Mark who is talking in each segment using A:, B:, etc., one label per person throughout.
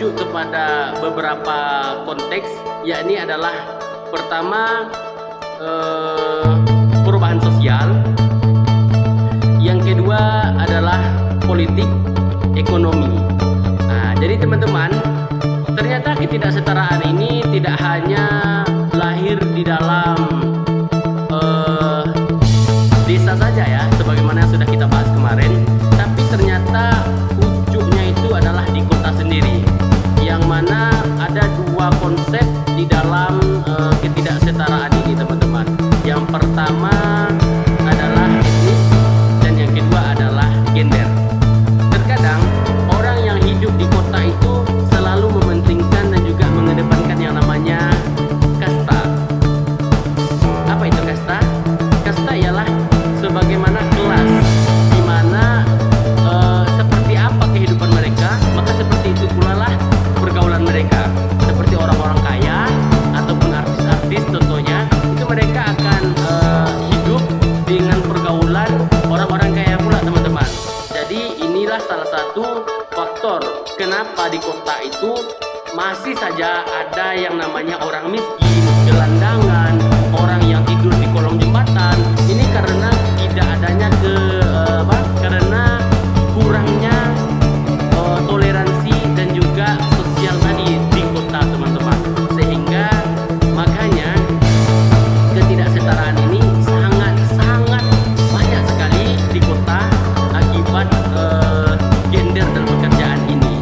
A: Kepada beberapa konteks, yakni adalah pertama perubahan sosial, yang kedua adalah politik ekonomi. Nah, jadi teman-teman, ternyata ketidaksetaraan ini tidak hanya lahir di dalam desa saja ya, sebagaimana yang sudah kita bahas kemarin, tapi ternyata ujungnya itu adalah di kota sendiri, yang mana ada dua konsep di dalam ketidaksetaraan ini teman-teman. Yang pertama adalah etnis dan yang kedua adalah gender. Terkadang orang yang hidup di kota itu selalu mementingkan dan juga mengedepankan yang namanya kasta. Apa itu kasta? Kasta ialah sebagaimana kelas di mana seperti apa kehidupan mereka, maka seperti itu pula lah pergaulan mereka. Seperti orang-orang kaya ataupun artis-artis contohnya, itu mereka akan hidup dengan pergaulan orang-orang kaya pula teman-teman. Jadi inilah salah satu faktor kenapa di kota itu masih saja ada yang namanya orang miskin, gelandangan, orang yang tidur di kolong jembatan. Ini karena tidak adanya karena kurangnya toleransi dan juga sosial tadi di kota teman-teman, sehingga makanya ketidaksetaraan ini sangat banyak sekali di kota akibat gender dan pekerjaan ini.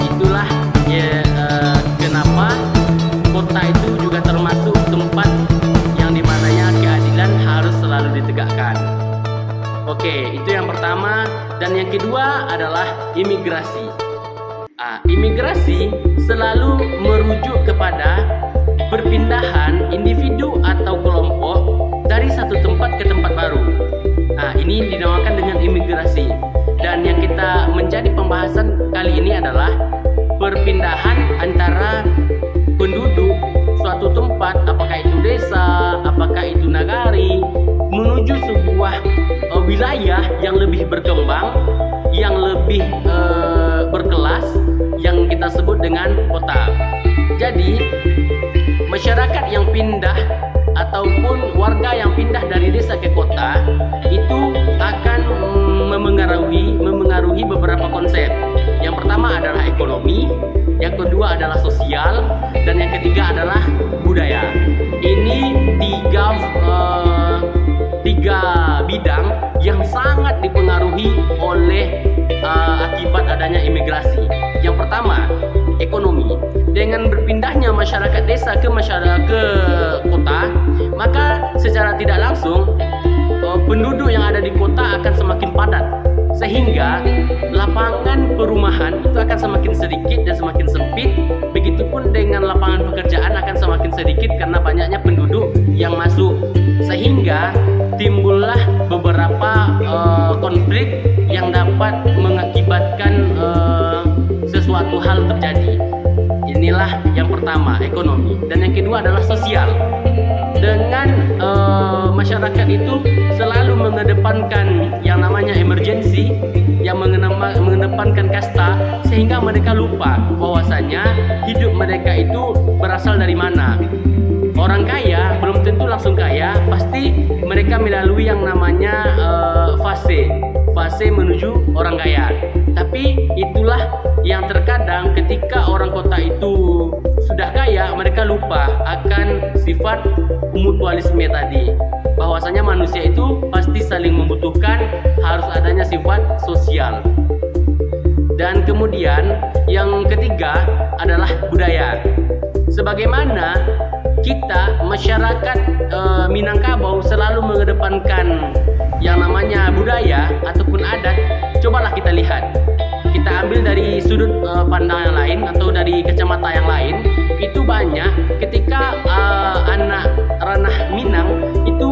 A: Itulah ya, kenapa kota itu juga termasuk tempat yang dimananya keadilan harus selalu ditegakkan. Oke, itu yang pertama. Dan yang kedua adalah imigrasi. Imigrasi selalu merujuk kepada perpindahan individu atau kelompok dari satu tempat ke tempat baru. Ini dinamakan dengan imigrasi. Dan yang kita menjadi pembahasan kali ini adalah perpindahan antara penduduk suatu tempat, apakah itu desa, apakah itu nagari, menuju sebuah wilayah yang lebih berkembang, yang lebih berkelas, yang kita sebut dengan kota. Jadi masyarakat yang pindah ataupun warga yang pindah dari desa ke kota itu akan memengaruhi beberapa konsep. Yang pertama adalah ekonomi, yang kedua adalah sosial, dan yang ketiga adalah budaya. Ini tiga bidang yang sangat dipengaruhi oleh akibat adanya imigrasi. Yang pertama, ekonomi. Dengan berpindahnya masyarakat desa ke kota, maka secara tidak langsung penduduk yang ada di kota akan semakin padat, sehingga lapangan perumahan itu akan semakin sedikit dan semakin sempit. Begitupun dengan lapangan pekerjaan akan semakin sedikit karena banyaknya penduduk yang masuk, sehingga timbullah beberapa konflik yang dapat mengakibatkan sesuatu hal terjadi. Inilah yang pertama, ekonomi. Dan yang kedua adalah sosial. dengan masyarakat itu selalu mengedepankan yang namanya emergency, yang mengedepankan kasta, sehingga mereka lupa bahwasanya hidup mereka itu berasal dari mana. Orang kaya belum tentu langsung kaya, pasti mereka melalui yang namanya fase menuju orang kaya. Tapi itulah yang terkadang ketika orang kota itu sudah kaya, mereka lupa akan sifat mutualisme tadi, bahwasanya manusia itu pasti saling membutuhkan, harus adanya sifat sosial. Dan kemudian yang ketiga adalah budaya. Sebagaimana kita masyarakat Minangkabau selalu mengedepankan yang namanya budaya ataupun adat, cobalah kita lihat. Kita ambil dari sudut pandang yang lain atau dari kacamata yang lain, itu banyak ketika anak ranah Minang itu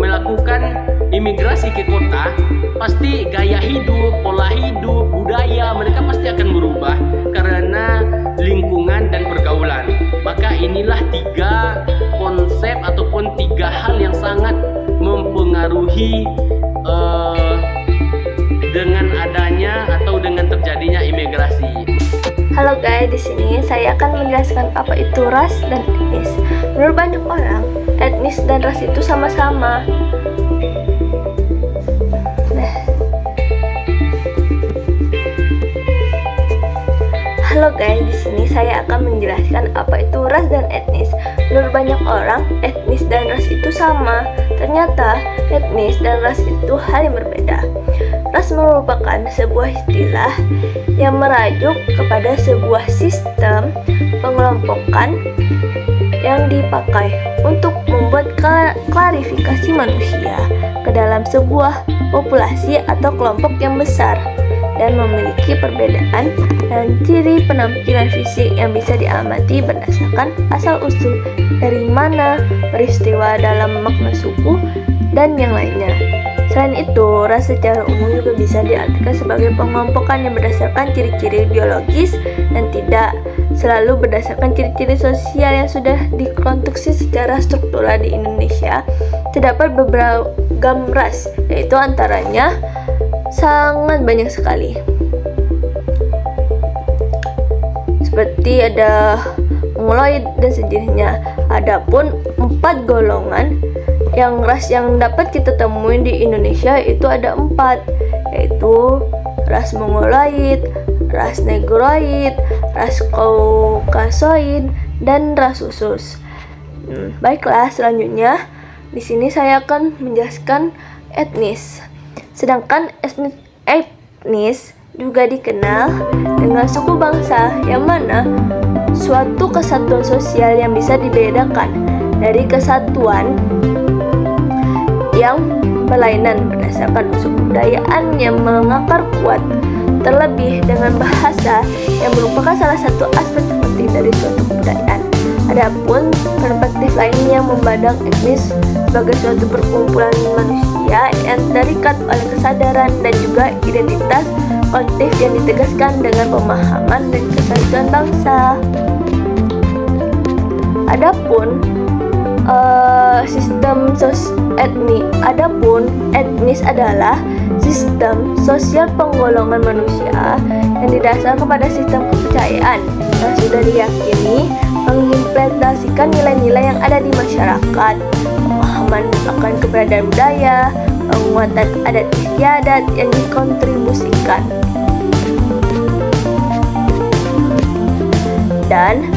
A: melakukan imigrasi ke kota, pasti gaya hidup, pola hidup, budaya mereka pasti akan berubah karena lingkungan dan pergaulan. Maka inilah 3 konsep ataupun 3 hal yang sangat mempengaruhi dengan adanya atau dengan terjadinya imigrasi.
B: Halo guys, di sini saya akan menjelaskan apa itu ras dan etnis. Menurut banyak orang, etnis dan ras itu sama-sama. Halo guys, di sini saya akan menjelaskan apa itu ras dan etnis. Menurut banyak orang, etnis dan ras itu sama. Ternyata, etnis dan ras itu hal yang berbeda. Ras merupakan sebuah istilah yang merujuk kepada sebuah sistem pengelompokan yang dipakai untuk membuat klarifikasi manusia ke dalam sebuah populasi atau kelompok yang besar dan memiliki perbedaan dan ciri penampilan fisik yang bisa diamati berdasarkan asal-usul dari mana, peristiwa dalam makna suku, dan yang lainnya. Selain itu, ras secara umum juga bisa diartikan sebagai pengelompokan yang berdasarkan ciri-ciri biologis dan tidak selalu berdasarkan ciri-ciri sosial yang sudah dikonstruksi secara struktural di Indonesia. Terdapat beragam ras, yaitu antaranya sangat banyak sekali. Seperti ada mongoloid dan sejenisnya. Adapun 4 golongan yang ras yang dapat kita temui di Indonesia itu ada 4, yaitu ras mongoloid, ras negroid, ras kaukasoid, dan ras khusus. Baiklah, selanjutnya di sini saya akan menjelaskan etnis. Sedangkan etnis juga dikenal dengan suku bangsa, yang mana suatu kesatuan sosial yang bisa dibedakan dari kesatuan yang berlainan berdasarkan unsur kebudayaan yang mengakar kuat, terlebih dengan bahasa yang merupakan salah satu aspek penting dari suatu kebudayaan. Adapun perspektif lain yang memandang etnis sebagai suatu perkumpulan manusia yang terikat oleh kesadaran dan juga identitas kolektif yang ditegaskan dengan pemahaman dan kesatuan bangsa. Adapun etnis adalah sistem sosial penggolongan manusia yang didasarkan kepada sistem kepercayaan yang sudah diyakini mengimplementasikan nilai-nilai yang ada di masyarakat, pemahaman akan keberadaan budaya, penguatan adat istiadat yang dikontribusikan. Dan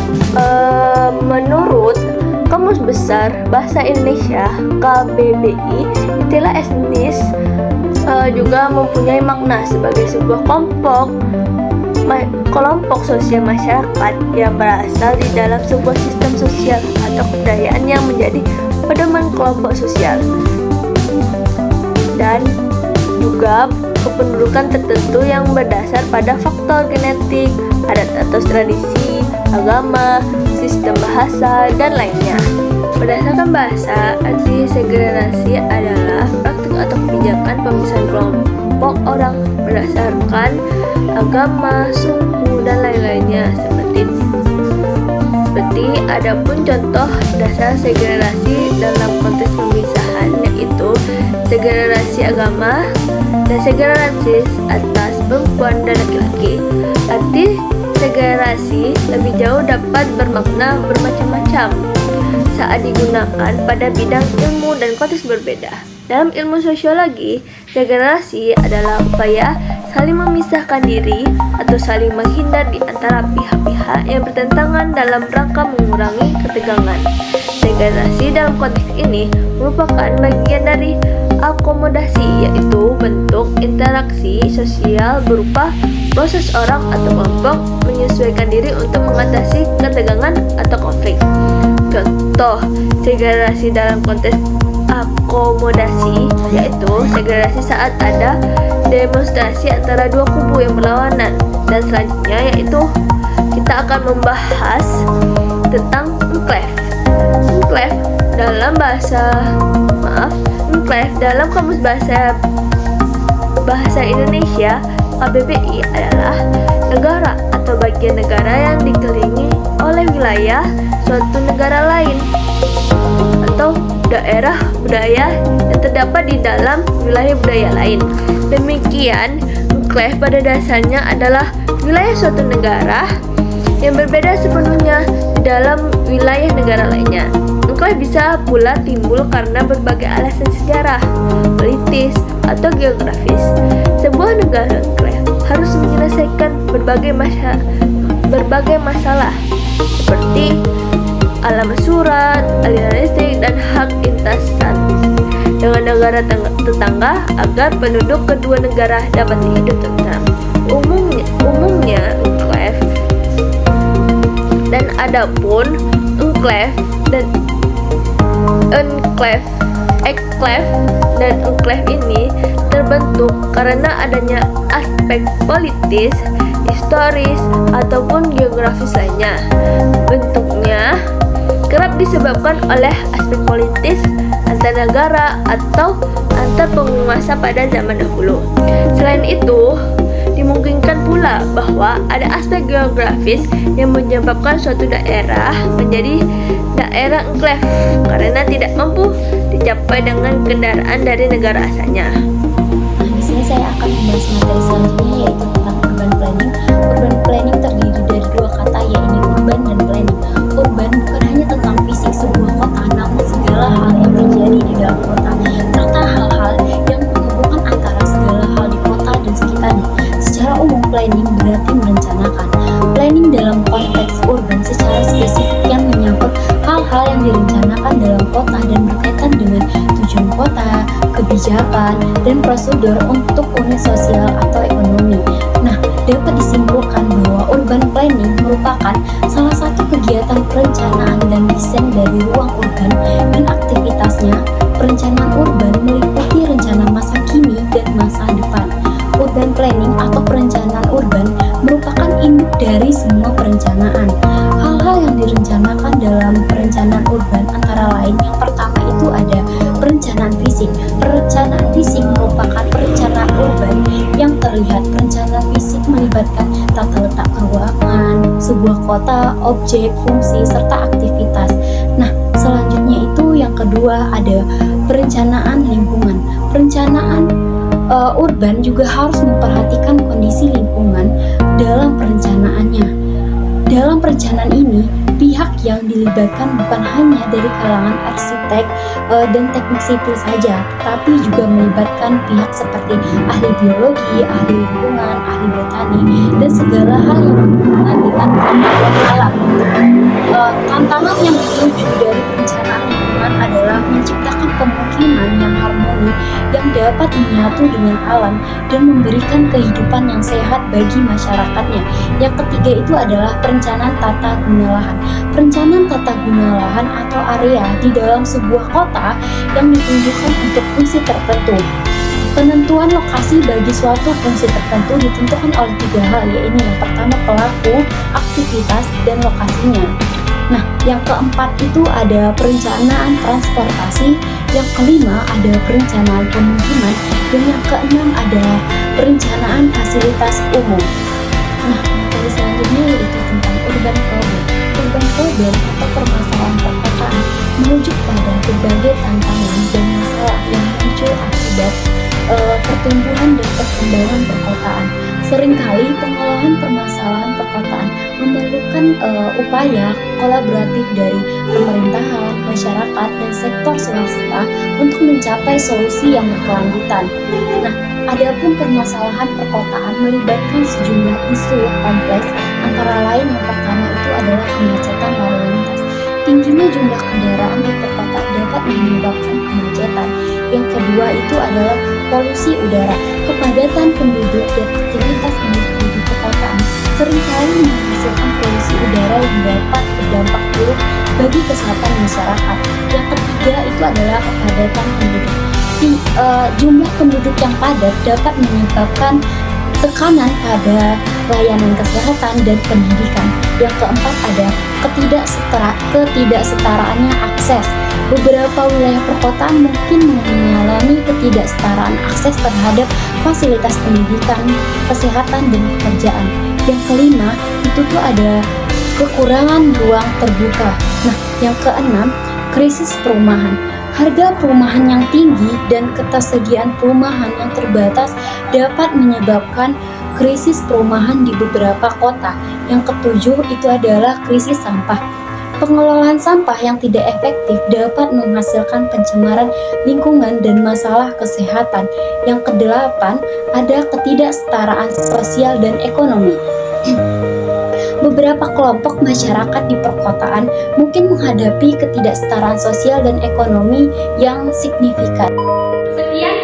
B: menurut Kamus Besar Bahasa Indonesia (KBBI), istilah etnis juga mempunyai makna sebagai sebuah kelompok sosial masyarakat yang berasal di dalam sebuah sistem sosial atau kebudayaan yang menjadi pedoman kelompok sosial, dan juga kependudukan tertentu yang berdasar pada faktor genetik, adat atau tradisi, agama, sistem bahasa, dan lainnya. Berdasarkan bahasa, arti segregasi adalah praktik atau kebijakan pemisahan kelompok orang berdasarkan agama, suku, dan lain-lainnya. Seperti adapun contoh dasar segregasi dalam konteks pemisahan yaitu segregasi agama dan segregasi atas perempuan dan laki-laki. Arti segregasi lebih jauh dapat bermakna bermacam-macam saat digunakan pada bidang ilmu dan konteks berbeda. Dalam ilmu sosiologi, segregasi adalah upaya saling memisahkan diri atau saling menghindar di antara pihak-pihak yang bertentangan dalam rangka mengurangi ketegangan. Segregasi dalam konteks ini merupakan bagian dari akomodasi, yaitu bentuk interaksi sosial berupa proses orang atau kelompok menyesuaikan diri untuk mengatasi ketegangan atau konflik. Contoh segregasi dalam konteks akomodasi yaitu segregasi saat ada demonstrasi antara dua kubu yang berlawanan. Dan selanjutnya yaitu kita akan membahas tentang enclave. Enclave dalam kamus bahasa Indonesia KBBI adalah negara atau bagian negara yang dikelilingi oleh wilayah suatu negara lain atau daerah budaya yang terdapat di dalam wilayah budaya lain. Demikian, enclave pada dasarnya adalah wilayah suatu negara yang berbeda sepenuhnya di dalam wilayah negara lainnya. Enclave bisa pula timbul karena berbagai alasan sejarah, politis, atau geografis. Sebuah negara enclave harus menyelesaikan berbagai masalah seperti alamat surat, aliran listrik, dan hak intasan dengan negara tetangga agar penduduk kedua negara dapat hidup tentram. Umumnya enclave dan adapun enclave ini terbentuk karena adanya aspek politis, historis, ataupun geografis lainnya. Bentuknya kerap disebabkan oleh aspek politis antar negara atau antar penguasa pada zaman dahulu. Selain itu, dimungkinkan pula bahwa ada aspek geografis yang menyebabkan suatu daerah menjadi daerah enclave karena tidak mampu dicapai dengan kendaraan dari negara asalnya.
C: Nah, di sini saya akan membahas materi selanjutnya yaitu tentang urban planning. Urban planning terdiri dari dua kata yaitu urban dan planning. Urban bukan hanya tentang fisik sebuah kota, namun segala hal yang terjadi di dalam kota, serta hal-hal yang menghubungkan antara segala hal di kota dan sekitarnya. Secara umum, planning berarti merencanakan. Planning dalam konteks urban secara spesifik yang menyangkut hal-hal yang direncanakan dalam kota dan berkaitan dengan tujuan kota, kebijakan, dan prosedur untuk unit sosial atau ekonomi. Nah, dapat disimpulkan bahwa urban planning merupakan salah satu kegiatan perencanaan dan desain dari ruang urban dan aktivitasnya. Perencanaan urban meliputi rencana masa kini dan masa depan. Urban planning atau perencanaan urban merupakan induk dari semua perencanaan. Hal-hal yang direncanakan dalam perencanaan urban antara lain yang pertama itu ada perencanaan fisik. Perencanaan fisik merupakan perencanaan urban yang terlihat. Perencanaan fisik melibatkan tata letak ruangan, sebuah kota, objek, fungsi, serta aktivitas. Nah, selanjutnya itu yang kedua ada perencanaan lingkungan. Perencanaan urban juga harus memperhatikan kondisi lingkungan dalam perencanaannya. Dalam perencanaan ini, pihak yang dilibatkan bukan hanya dari kalangan arsitek dan teknik sipil saja, tetapi juga melibatkan pihak seperti ahli biologi, ahli lingkungan, ahli botani, dan segala hal yang berhubungan dengan pengetahuan alam. Tantangan yang dituju dari perencanaan lingkungan adalah menciptakan pemukiman yang harmoni yang dapat menyatu dengan alam dan memberikan kehidupan yang sehat bagi masyarakatnya. Yang ketiga itu adalah perencanaan tata guna lahan. Perencanaan tata guna lahan atau area di dalam sebuah kota yang ditunjukkan untuk fungsi tertentu. Penentuan lokasi bagi suatu fungsi tertentu ditentukan oleh tiga hal, yaitu yang pertama pelaku, aktivitas, dan lokasinya. Nah, yang keempat itu ada perencanaan transportasi, yang kelima ada perencanaan pemukiman, dan yang keenam ada perencanaan fasilitas umum. Nah, materi selanjutnya yaitu tentang urban problem. Urban problem atau permasalahan merujuk pada berbagai tantangan dan masalah yang muncul akibat pertumbuhan dan perkembangan perkotaan. Seringkali pengolahan permasalahan perkotaan memerlukan upaya kolaboratif dari pemerintahan, masyarakat, dan sektor swasta untuk mencapai solusi yang berkelanjutan. Nah, adapun permasalahan perkotaan melibatkan sejumlah isu kompleks, antara lain yang pertama itu adalah kemacetan lalu lintas. Tingginya jumlah kendaraan di perkotaan dapat menyebabkan kemacetan. Yang kedua itu adalah polusi udara. Kepadatan penduduk dan aktivitas industri di perkotaan seringkali menghasilkan polusi udara yang dapat berdampak buruk bagi kesehatan masyarakat. Yang ketiga itu adalah kepadatan penduduk. Jumlah penduduk yang padat dapat menyebabkan tekanan pada layanan kesehatan dan pendidikan. Yang keempat ada ketidaksetaraannya akses. Beberapa wilayah perkotaan mungkin mengalami ketidaksetaraan akses terhadap fasilitas pendidikan, kesehatan, dan pekerjaan. Yang kelima, itu tuh ada kekurangan ruang terbuka. Nah, yang keenam, krisis perumahan. Harga perumahan yang tinggi dan ketersediaan perumahan yang terbatas dapat menyebabkan krisis perumahan di beberapa kota. Yang ketujuh itu adalah krisis sampah. Pengelolaan sampah yang tidak efektif dapat menghasilkan pencemaran lingkungan dan masalah kesehatan. Yang kedelapan, ada ketidaksetaraan sosial dan ekonomi. Beberapa kelompok masyarakat di perkotaan mungkin menghadapi ketidaksetaraan sosial dan ekonomi yang signifikan.
D: Sekian